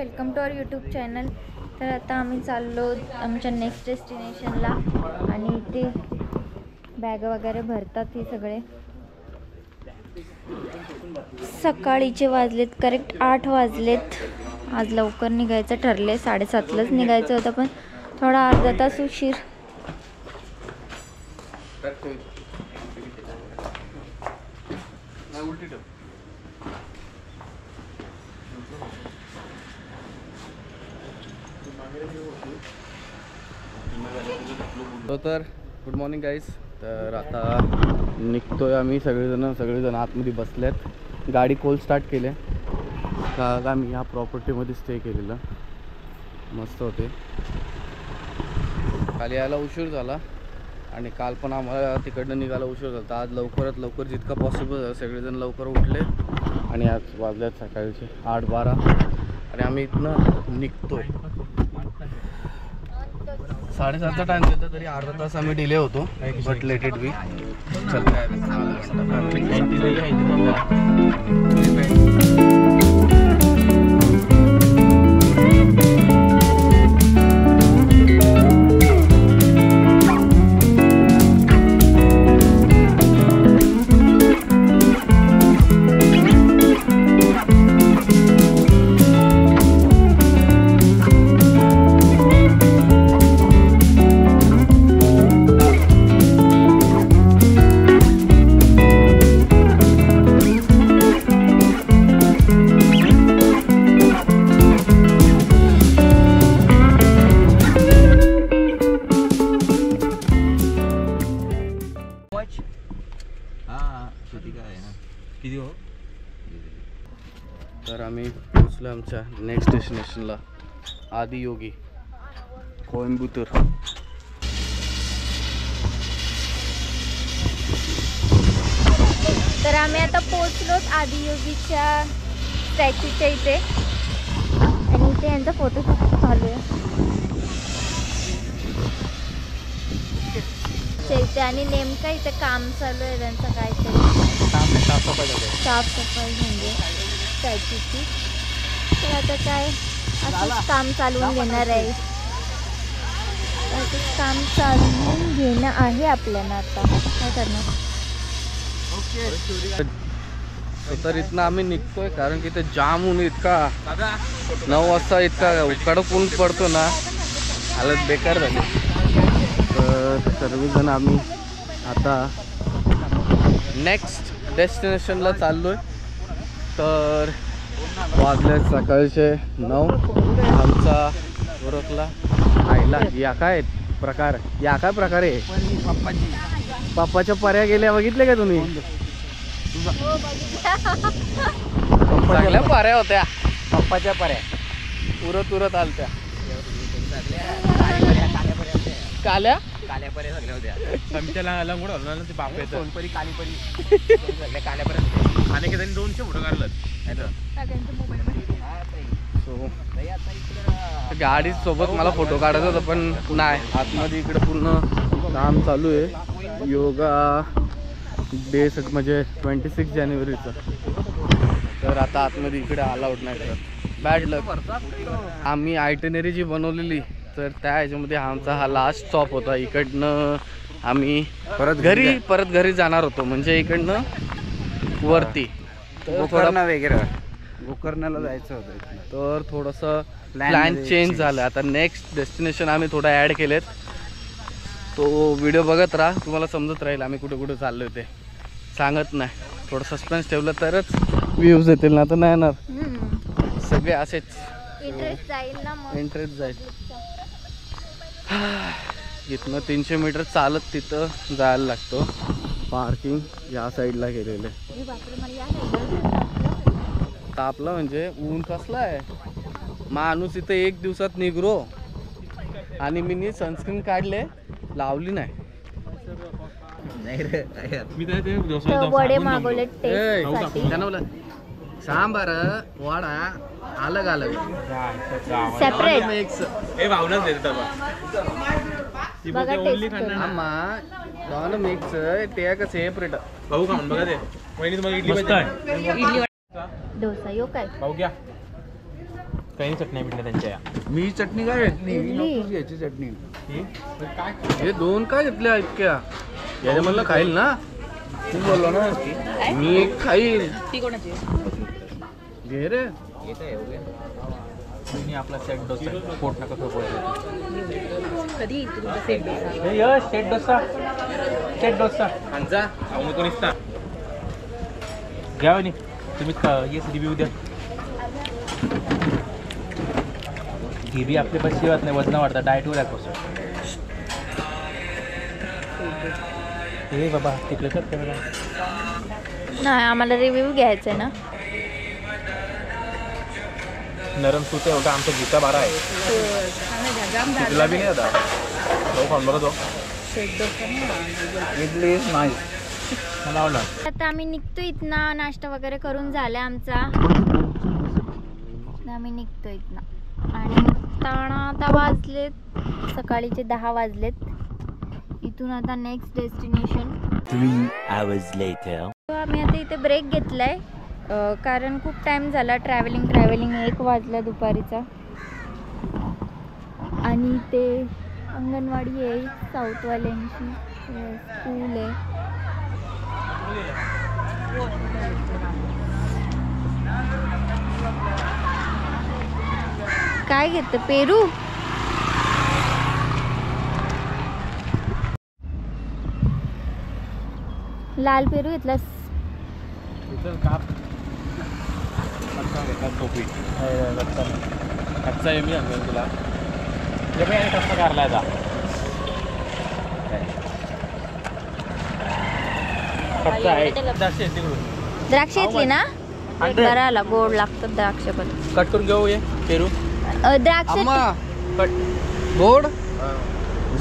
Welcome to our YouTube channel. तर आता आम्ही चाललो आमच्या नेक्स्ट डेस्टिनेशनला आणि इथे बॅग वगैरे भरतात हे सगळे। सकाळीचे वाजलेत करेक्ट 8 वाजलेत। आज लवकर निघायचं ठरले, 7:30लाच निघायचं होतं पण थोडा अर्धा तास उशीर। तर गुड मॉर्निंग गाईज। तर आता निघतोय आम्ही सगळेजण आतमध्ये बसलेत। गाडी कोल्ड स्टार्ट केले का आम्ही ह्या प्रॉपर्टीमध्ये स्टे केलेलं, मस्त होते। काल यायला उशीर झाला आणि काल पण आम्हाला तिकडनं निघायला उशीर झाला। आज लवकरात लवकर जितका पॉसिबल झालं सगळेजण लवकर उठले आणि आज वाजल्यात सकाळचे 8:12 आणि आम्ही इथनं निघतोय। 7:30चा टाइम दिला तरी अर्धा तास आम्ही डिले होतो, बट लेट इट बी। तर आम्ही पोचलो आमच्या नेक्स्ट डेस्टिनेशनला, आदियोगी कोइंबतूर। तर आम्ही आता पोहोचलोच आदियोगीच्या स्टॅच्यूच्या इथे आणि इथे यांचा फोटोशूट चालू आहे इथे आणि नेमका इथे काम चालू आहे त्यांचं काहीतरी साफसफाई म्हणजे स्टॅच्यूची। तर आता काय असंच काम चालवून घेणार आहे, असंच काम चालवून घेणं आहे आपल्याला। आता काय करणार। तर इथनं आम्ही निघतोय कारण की ते जाम ऊन इतका 9 वाजता इतका कडक ऊन पडतो ना, हालत बेकार झाली। तर सर्वजण आम्ही आता नेक्स्ट डेस्टिनेशनला चाललोय। तर वाजले सकाळचे 9। आमचा ओळखला आईला या काय प्रकार, या काय प्रकार आहे? पप्पाच्या पर्या गेल्या बघितले का तुम्ही? चांगल्या पर्या होत्या पप्पाच्या पर्या, उरत आलत्या। काल्या काल्या पर्या सगळ्या होत्या। चमच्याला लंगोड होणार ना ते बापरे, सोनपरी कालीपरी सगळ्या काल्या पर्या आणि काही 200 फोटो काढलं। गाडी सोबत मला फोटो काढायचा होता पण नाही, आतमध्ये इकडे पूर्ण काम चालू आहे योगा डे म्हणजे 26 जानेवारीचं। तर आता आतमध्ये इकडे अलाउड नाही करत, बॅड लक। आम्ही आयटिनरी जी बनवलेली तर त्या ह्याच्यामध्ये आमचा हा लास्ट स्टॉप होता। इकडनं आम्ही परत घरी जाणार होतो, म्हणजे इकडनं वरती गोकर्णाला जायचं होतं। तर थोडंसं प्लॅन चेंज झालं। आता नेक्स्ट डेस्टिनेशन आम्ही थोडा ॲड केलेत, तो व्हिडिओ बघत राहा, तुम्हाला समजत राहील आम्ही कुठे कुठे चाललो ते। सांगत नाही, थोडं सस्पेन्स ठेवलं तरच व्ह्यूज येतील, ना तर नाही येणार। सगळे असेच इंटरेस्ट जाईल ना, मग इंटरेस्ट जाईल। इथनं 300 मीटर चालत तिथं जायला लागतो। पार्किंग या साईडला गेलेले। तापला म्हणजे ऊन कसला आहे, माणूस इथं 1 दिवसात निघरो आणि मी सनस्क्रीन काढले, लावली नाही। वडे मागवले टेस्ट सांबार वडा अलग अलग सेपरेट मिक्स अम्मा दोन मिक्स ते का सेपरेट भाऊ खाऊन बघा ते वहिनी तुम्हाला इडली पाहिजे? इडली डोसा यो काय भाऊ घ्या। काही चटण्या मिळल्या त्यांच्या या. मी चटणी काय घेतली? नकोच घ्यायची चटणी. हे दोन काय घेतल्या इतक्या? याच्या म्हणलं खाईल ना, तू बोललो ना मी एक खाईल. घे रे. आपला सेट डोसा पोट नका सेट डोसा खांजा कोणी घ्या नाही तुम्ही येस रिव्ह्यू द्या. ही बी आपल्या पास शिवत नाही, वजन वाढतात, डाएटवर आहे कसं. हे बाबा तिकडे करते मला नाही, आम्हाला रिव्ह्यू घ्यायचा आहे ना. नरम सुते होता आमचा गीता बारा आहे. तिथला बी नाही आता तो खाऊन बघा तो इडली इज नाईस मला आवडला. आता आम्ही निघतो इथनं, नाश्ता वगैरे करून झाला आमचा. आम्ही निघतो इथनं आणि निघताना आता वाजलेत सकाळीचे 10 वाजलेत. इथून आता नेक्स्ट डेस्टिनेशन 3 hours later. आम्ही आता इथे ब्रेक घेतलाय कारण खूप टाइम झाला ट्रॅव्हलिंग 1 वाजला दुपारीचा. आणि ते अंगणवाडी आहे साऊथवाल्यांची, स्कूल आहे. काय घेत पेरू? लाल पेरू घेतलास? कच्चा आहे मी सांगेल तुला. कसा कारला कच्चा आहे. द्राक्ष घेतली ना? बरं आला, गोड लागतात द्राक्ष पण. कट करून घेऊ ये पेरू. द्राक्ष कट गोड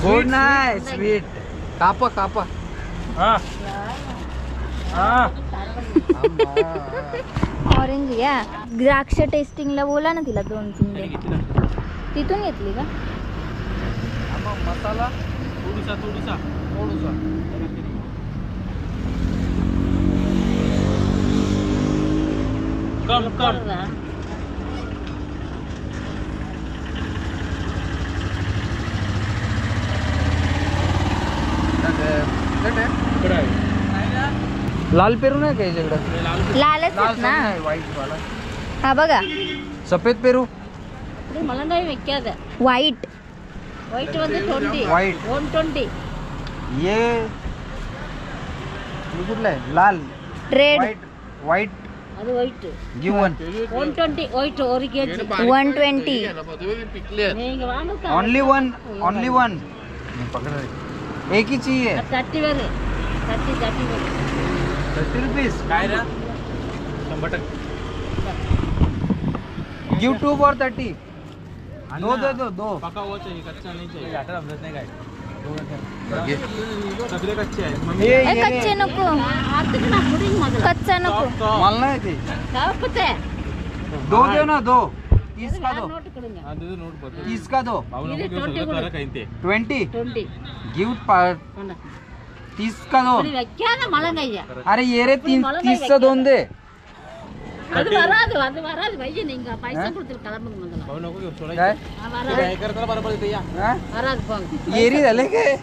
गोड नाही, स्वीट. कापा कापा. हा हा ऑरेंज घ्या. द्राक्ष टेस्टिंगला बोला ना तिला 2-3 दे. तिथून घेतली का? मसाला थोडीसा कम लाल पेरू नाही का याच्याकडे? लालच आहेत ना. व्हाईट वाला. हा बघा, सफेद पेरू. White white 120. ये कुठला आहे? लाल red white give 120. Only one एक ही चाहिए. 30 रुपीस काय रे 100%. Give 2 for 30. दो दे दो. पका हुआ चाहिए, कच्चा नहीं चाहिए. आता समजत नाही काय सगळे कच्चे आहेत. कच्चे नको, कच्चा नको. मला नाही ते. दो दे ना, दो 30 का दो. 30 का दो. 20 गिव 30 का दो. अरे ये रे 30 चा 2 दे. येरी झाले काय?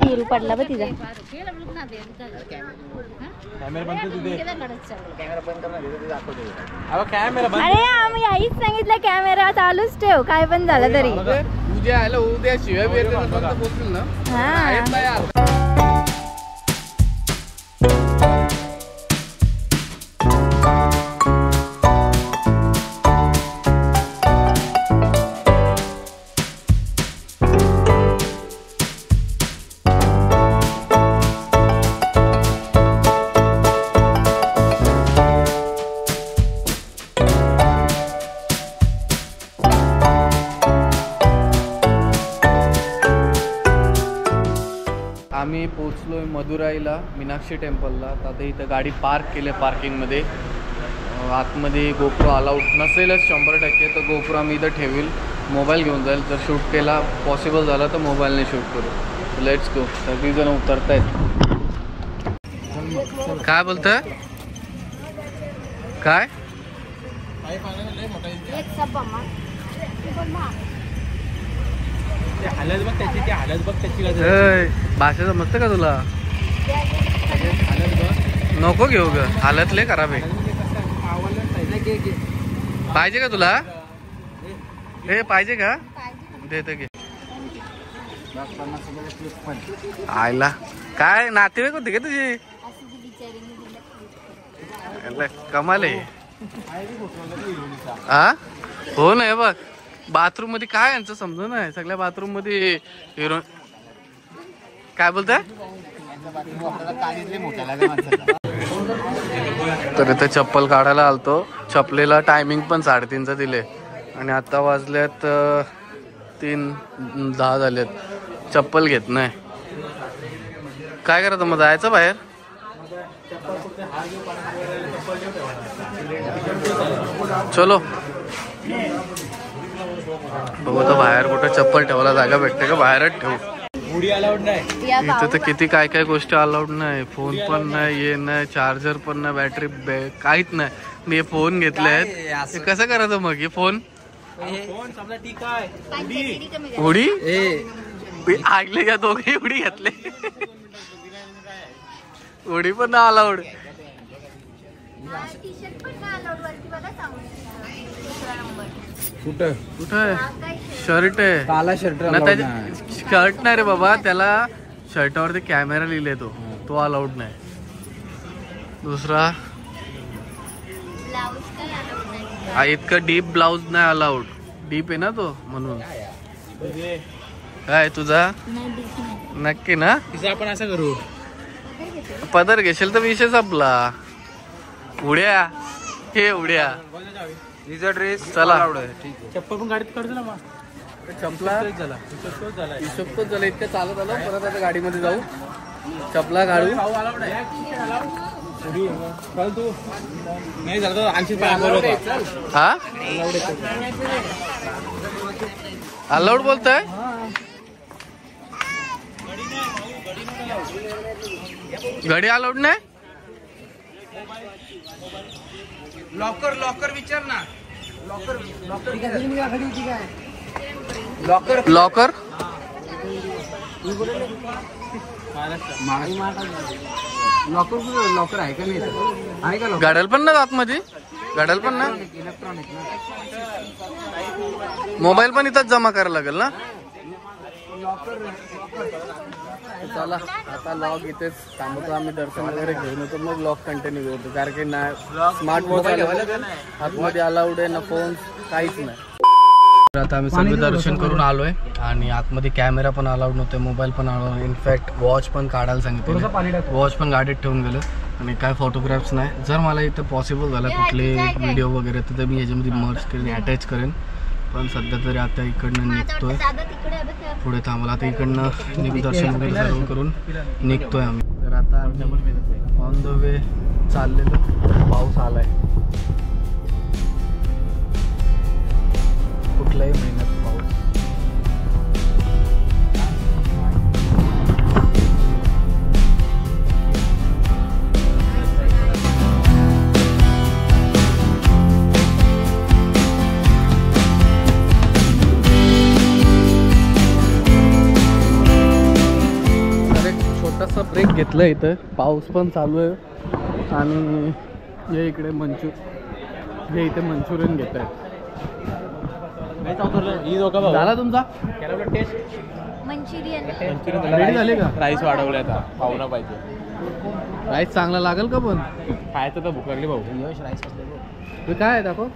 पेरू पडला बघ तिचा. अरे आम्ही आईच सांगितलं कॅमेरा चालूच ठेव, काय पण झालं तरी. उद्या शिव्या पोचतील ना. हा आम्ही पोचलोय मदुराईला मीनाक्षी टेम्पलला. आता इथं गाडी पार्क केली आहे पार्किंगमध्ये. आतमध्ये गोप्रो अलाउड नसेलच 100%, तर गोप्रो आम्ही इथं ठेवील. मोबाईल घेऊन जाईल, जर शूट केला पॉसिबल झाला तर मोबाईलने शूट करू. Let's go. सगळीजण उतरतायत. काय बोलतोय काय हालत बघ त्याची, ती हालत बघ त्याची. भाषा जमत का तुला? नको घेऊ ग, हालत लय खराब आहे. पाहिजे का तुला? हे पाहिजे का? देते घे. आयला काय नातेवाईक होते का तुझी? कमाल आहे. हा हो ना. बघ बाथरूम मध्ये काय यांचं समजून नाही. सगळ्या बाथरूम मध्ये हिरो काय बोलताय? तर इथे चप्पल काढायला आलतो. चपलेला टायमिंग पण 3:30चा दिले आणि आता वाजल्यात 3:10 झालेत. चप्पल घेत नाही. काय करायचं मग? जायचं बाहेर. चलो बघू तर बाहेर कुठे चप्पल ठेवायला जागा भेटते का? बाहेरच ठेवू. उडी अलाउड नाही इथे तर किती काय काय गोष्टी अलाउड नाही. फोन पण नाही, ये नाही, चार्जर पण नाही, बॅटरी काहीच नाही. मी हे फोन घेतले आहेत. कसं करायचं मग हे फोन? उडी ऐकले का? दोघे उडी घेतले. उडी पण नाही अलाउड. कुठं कुठं शर्ट आहे? काला शर्ट शर्ट नाही रे बाबा, त्याला शर्टावरती कॅमेरा लिहिले तो अलाउड नाही. दुसरा इतकं डीप ब्लाउज नाही अलाउड. डीप आहे ना तो म्हणून. काय तुझा नक्की ना? तिचं आपण असं करू, पदर घेशील तर विषय संपला. उड्या हे उड्या. तिचा ड्रेस चला. चप्पल पण गाडीत काढतो ना मग. चपला हिशोबच झाला. इतकं चालत आलं. परत आता गाडीमध्ये जाऊ. चपला काढू. नाही झालं आणखी हा अलाउड बोलताय? गाडी अलाउड नाही? लॉकर विचार ना. लॉकर लॉकर आहे का नाही? आहे का? गाड्याला पण ना आतमध्ये? गाड्याला पण ना? मोबाईल पण इथंच जमा करायला लागेल ना? चला आता लॉक इथेच थांबतो आम्ही. दर्शन वगैरे घेऊन येतो मग लॉक कंटिन्यू करतो. कारण की ना स्मार्ट मोबाईल आतमध्ये अलाउड आहे ना, फोन काहीच नाही. आता आम्ही सगळे दर्शन करून आलोय आणि आतमध्ये कॅमेरा पण अलाउड नव्हते, मोबाईल पण अलाउड. इनफॅक्ट वॉच पण काढायला सांगितलं. वॉच पण गाडीत ठेवून गेलं आणि काय फोटोग्राफ्स नाही. जर मला इथं पॉसिबल झालं कुठले व्हिडिओ वगैरे तर मी याच्यामध्ये मर्ज करेन, अटॅच करेन. पण सध्या तरी आता इकडनं निघतोय. पुढे थांबला. आता इकडनं दर्शन वगैरे सर्व करून निघतोय आम्ही. तर आता ऑन द वे चाललेलं. पाऊस आलाय. कुठल्याही महिन्यात पाऊस. छोटासा ब्रेक घेतला इथं. पाऊस पण चालू आहे आणि हे इकडे इथे मंचुरियन घेत आहेत. झाला तुमचा मंचुरियन? रेडी झाले का? राईस वाढवले आता. पाहुणा पाहिजे. राईस चांगला लागेल का? पण खायचं तर भूक लागली भाऊ. राईस काय आहे दाखव.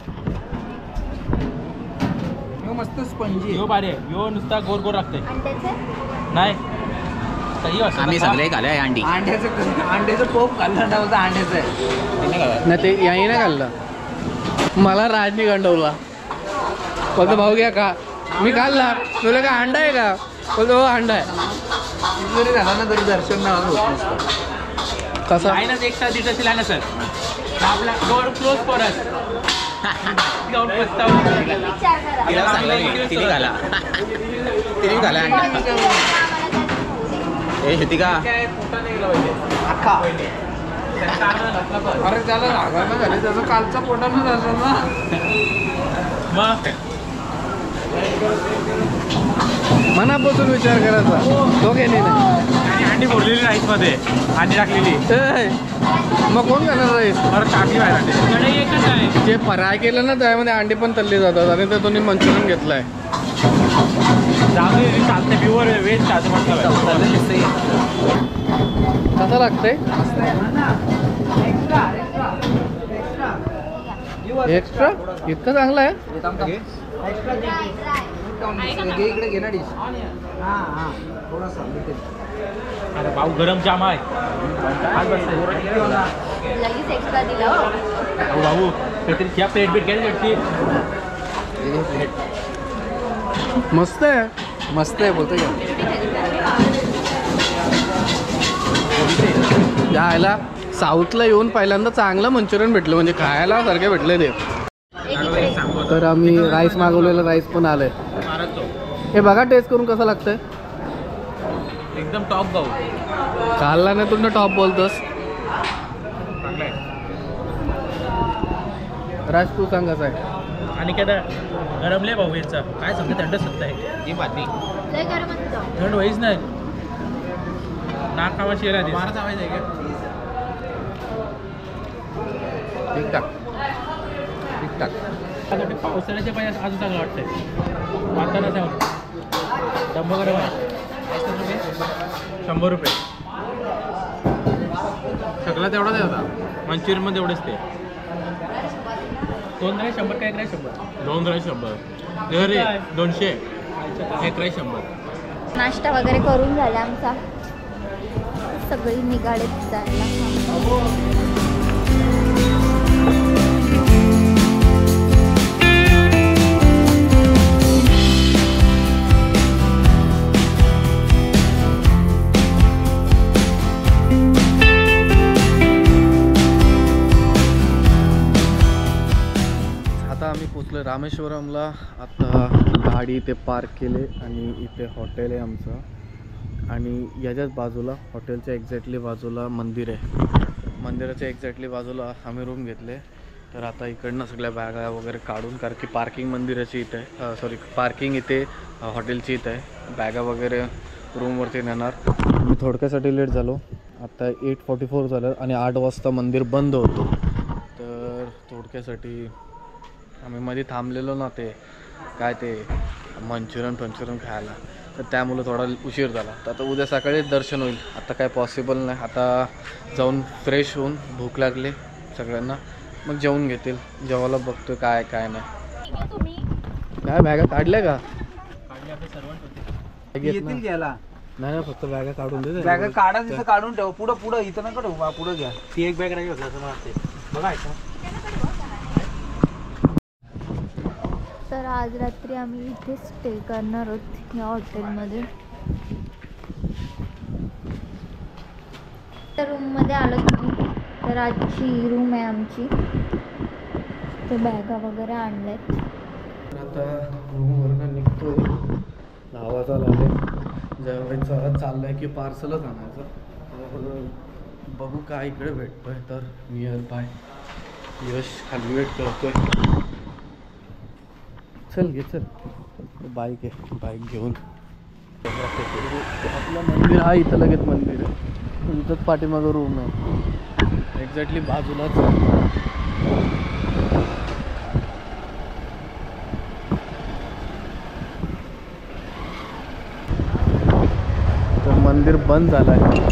मस्त स्पंजी. यो बारे यो नुसता गोर गोर लागते. अंड्याचं नाही आम्ही सगळे खाल्ले. अंड्याचं पोप खाल्लं नव्हतं. अंड्याचं नाही ते याही नाही खाल्लं. मला राजनी गंडवला. बोलतो भाऊ घ्या का? मी खाल्ला. तुला का अंडा आहे का? बोलतो हो अंडा आहे. जरी झाला ना तरी दर्शन ना होत. कसं आहे ना एक तास दिवसाची आहे ना सर. आपला डोर क्लोज परत तिने घाला अंडा. हे शेती का अरे त्याला लागायला झाले, त्याचा कालचा पोटानं झाला ना. मग मनापासून विचार करायचा, तो गेली नाही. अंडी फोडलेली राईस मध्ये अंडी टाकलेली. मग कोण करणार राईस? बरं टाकली बाहेर एकच आहे. जे फ्राय केलं ना त्यामध्ये अंडी पण तळली जातात आणि ते दोन्ही मंचुरियन घेतलाय. चालते प्युअर व्हेज चालते म्हटलं. कसं लागतंय? एक्स्ट्रा इतकं चांगलं आहे. अरे भाऊ गरम जाम आहे. लगेच एक्स्ट्रा दिला. भाऊ भाऊ काहीतरी क्या प्लेट बीट घ्यायची भेटती. मस्त आहे, मस्त आहे बोलतो यायला. साऊथला येऊन पहिल्यांदा चांगलं मंचुरियन भेटलं, म्हणजे खायला सारखे भेटले ते. तर आम्ही राईस मागवलेलं, राईस पण आलंय. हे बघा टेस्ट करून कसं लागतंय. एकदम टॉप भाऊ. खाल्ला नाही तुम्ही टॉप बोलतोस. राज तू सांग कसं आहे. आणि काय गरमले भाऊ यांचा काय समजा थंड सत्ता आहे जी बातमी. लय गरम असतं. थंड व्हायच नाही. नाक कामाची येणार आहे का. ठीक ठाक, ठीक ठाक. पावसाळ्याच्या पाहिजे अजून चांगलं वाटतंय. वातावरण डंब गरम आहे. 100 रुपये सगळा तेवढाच आहे होता. मंचुरियन मध्ये एवढेच ते 2 राईस 100 काय 100. 2 राईस 100. रे 200. 1 राईस 100. नाश्ता वगैरे करून झाला आमचा. सगळी निघालेत जायला. आम्ही पोचलो रामेश्वरमला. आता गाडी इथे पार्क केले आणि इथे हॉटेल आहे आमचं. आणि याच्याच बाजूला, हॉटेलच्या एक्झॅक्टली बाजूला मंदिर आहे. मंदिराच्या एक्झॅक्टली बाजूला आम्ही रूम घेतले. तर आता इकडनं सगळ्या बॅगा वगैरे काढून, कारण की पार्किंग मंदिराची इथे आहे, सॉरी पार्किंग इथे हॉटेलची इथे आहे. बॅगा वगैरे रूमवरती नेणार. मी थोडक्यासाठी लेट झालो. आता 8:44 झालं आणि 8 वाजता मंदिर बंद होतो. तर थोडक्यासाठी आम्ही मध्ये थांबलेलो ना, ते काय ते मंचुरियन खायला, तर त्यामुळे थोडा उशीर झाला. तर आता उद्या सकाळी दर्शन होईल. आता काय पॉसिबल नाही. आता जाऊन फ्रेश होऊन, भूक लागली सगळ्यांना, मग जेवून घेतील. जेवायला बघतोय काय काय नाही. काय बॅगा काढल्या का? येतील घ्यायला. नाही फक्त बॅगा काढून दे. बॅगा काढा, तिथं काढून ठेव. पुढं इथं नका ठेवू, पुढं घ्या. ती एक बॅग राहिली असं वाटते. बघा तर आज रात्री आम्ही इथे स्टे करणार आहोत या हॉटेलमध्ये. तर रूममध्ये आलो तुम्ही. तर आजची रूम आहे आमची. ते बॅगा वगैरे आणल्यात. आता रूमवरनं निघतोय. 10 वाजता लागले. जेवायचं चाललंय की पार्सलच आणायचं. तर बघू काय इकडे भेटतोय. तर नियर बाय यश खाली वेट करतोय. चल घे चल. बाईक आहे, बाईक घेऊन. आपलं मंदिर हा इथं लगेच मंदिर आहे. इथंच पाठीमागं रूम आहे, एक्झॅक्टली बाजूलाच. तर मंदिर बंद झालं आहे.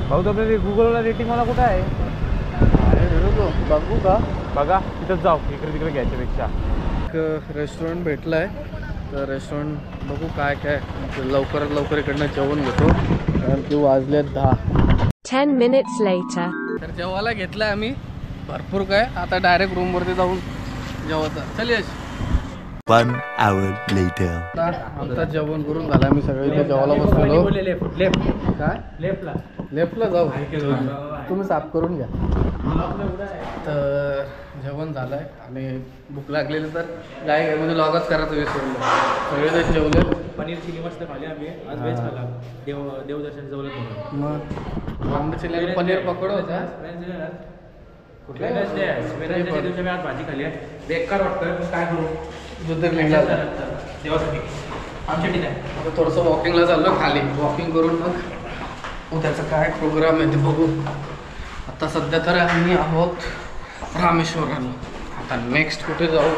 भाऊ तर गुगलला रेटिंग मला कुठं आहे? बघू का? बघा तिथंच जाऊ. इकडे तिकडे घ्यायच्यापेक्षा. एक रेस्टॉरंट भेटलं आहे. तर रेस्टॉरंट बघू काय काय. लवकरात लवकर इकडनं जेवण घेतो, कारण की वाजले 10. 10 minutes later. तर जेवायला घेतलं आहे आम्ही भरपूर काय. आता डायरेक्ट रूमवरती जाऊन जेवायचं. चल यश. 1 hour later. आता आमचं जेवण करून झालं. आम्ही सगळे इथे जेवायला बसलो. लेफ्ट काय लेफ्टला लेफ्टला जाऊ तुम्ही साफ करून घ्या. तर जेवण झालं आहे आणि भूक लागलेली तर काय म्हणजे लॉगच करायचं विसरलं. सगळेजण जेवले. पनीर चिली मस्त खाली आम्ही आज वेज खाला. देवदर्शन जवळ म्हणून मग वांग चिल्ली पनीर पकोडा होता. वेनसडे दिवशी मी आज भाजी खाली आहे. बेकार वाटतं काय करू. ज्योतिर्लिंगला देवासाठी आमच्यासाठी नाही. आता थोडंसं वॉकिंगला चाललो खाली. वॉकिंग करून मग उद्याचा काय प्रोग्राम आहे ते बघू. आता सध्या तर आम्ही आहोत रामेश्वराला. आता नेक्स्ट कुठे जाऊ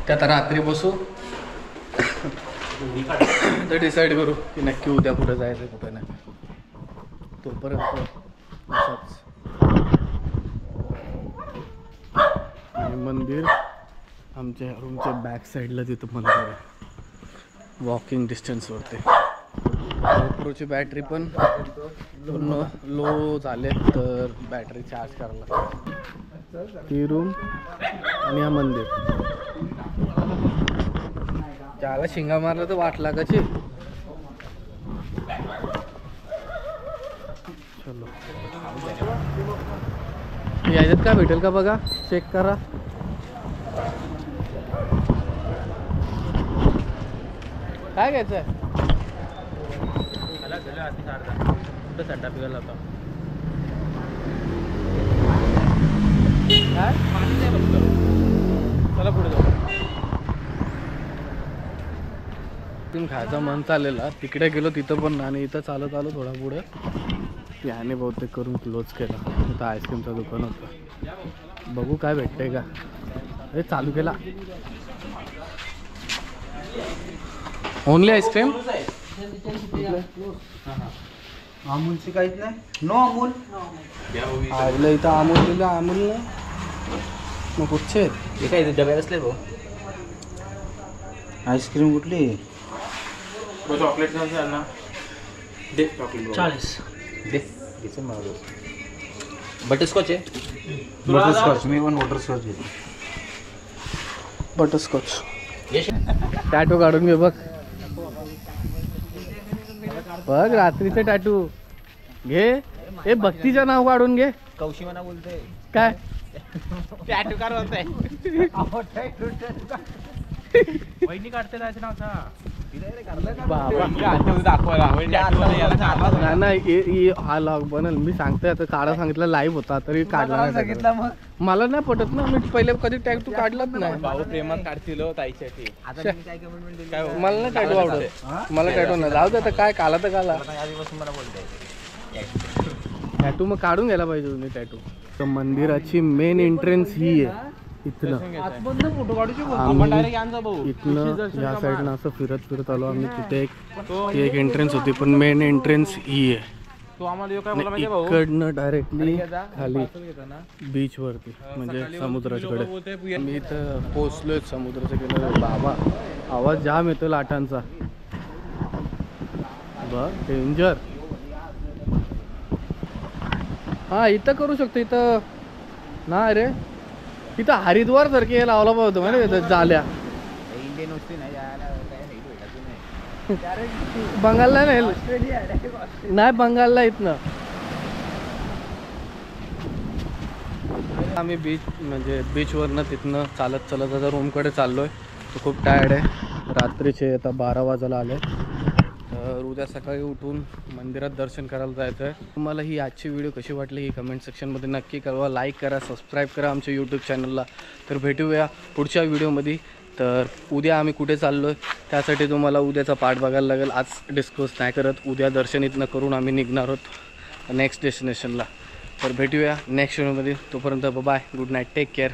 ते आता रात्री बसू तर डिसाईड करू की नक्की उद्या कुठे जायचं कुठे नाही. तोपर्यंत असंच. आणि मंदिर आमच्या रूमच्या बॅक साईडला तिथं मंदिर आहे. वॉकिंग डिस्टन्सवरती. GoProची बॅटरी पण पूर्ण लो झाले तर बॅटरी चार्ज करायला लागते. ती रूम आणि हा मंदिर. त्याला शिंगा मारला तर वाट लागायची. चलो याच्यात काय भेटेल का बघा. चेक करा. काय घ्यायचं आहे. कुठं सड्डा पिघाला होता. काय पाणी नाही बघतो. चला पुढे जाऊ. तुम्ही खायचं मन चाललेला. तिकडे गेलो तिथं पण आणि इथं चालत आलो थोडा पुढं. त्याने बहुतेक करून क्लोज केला. इथं आईस्क्रीमचं दुकान होतं. बघू काय भेटतंय का. अरे चालू केला. Only ice cream. अमूलची काहीच नाही. नो अमूल. आईला इथं अमूल दिलं. अमूल नाही मग कुठचे आहेत. हे काय डब्यात असले भाऊ. आईस्क्रीम कुठली. चॉकलेट ना दे. चॉकलेट 40 दे. घ्यायचं मला बटरस्कॉच आहे. बटरस्कॉच. मी पण बटरस्कॉच घेतो. बटरस्कॉच. टॅटू काढून घे बघ. बघ रात्रीचे टॅटू घे. हे भक्तीचं नाव काढून घे. कौशी मना बोलतोय काय टॅटू कार होत आहे. वहिनी काढते त्याच्या नावचा. नाही हा लॉग बनल. मी सांगतोय आता काढा सांगितलं लाईव्ह होता तरी काढला सांगितलं मग. मला नाही पटत ना. मी पहिले कधी टॅटू काढलाच नाही. भाऊ प्रेमात काढतील ताईसाठी. मला नाही टॅटू आवडत. मला टॅटू नाही. जाऊ दे आता काय काला तर काला. आधीपासून मला बोलतोय टॅटू मग काढून घ्यायला पाहिजे तुम्ही टॅटू. तर मंदिराची मेन एंट्रन्स ही आहे. इथनं इथनं या साईडनं असं फिरत आलो आम्ही. तिथे एक एंट्रन्स होती पण मेन एंट्रन्स ही आहे. इकडनं डायरेक्टली खाली बीच वरती म्हणजे समुद्राच्याकडे. मी इथं पोचलोय समुद्राच्या किनारे. बाबा आवाज जाम येतो लाटांचा. बघ डेंजर. हा इथं करू शकतो. इथं नाही रे. इथं हरिद्वार सारखे हे लावला पाहिजे माहिती जाल्या. इंडियन वस्ती नाही बंगालला नाही बंगालला इथनं. आम्ही बीच म्हणजे बीचवरनं तिथनं चालत आता रूमकडे चाललोय. तर खूप टायर्ड आहे. रात्रीचे आता 12 वाजायला आले. तर उद्या सकाळी उठून मंदिरात दर्शन करायला जायचं आहे. तुम्हाला ही आजची व्हिडिओ कशी वाटली ही कमेंट सेक्शनमध्ये नक्की कळवा. लाईक करा, सबस्क्राईब करा आमच्या यूट्यूब चॅनलला. तर भेटूया पुढच्या व्हिडिओमध्ये. तर उद्या आम्ही कुठे चाललो आहे त्यासाठी तुम्हाला उद्याचा पार्ट बघायला लागेल. आज डिस्कस नाही करत. उद्या दर्शन इथनं करून आम्ही निघणार आहोत नेक्स्ट डेस्टिनेशनला. तर भेटूया नेक्स्ट व्हिडिओमध्ये. तोपर्यंत bye. Good night. Take care.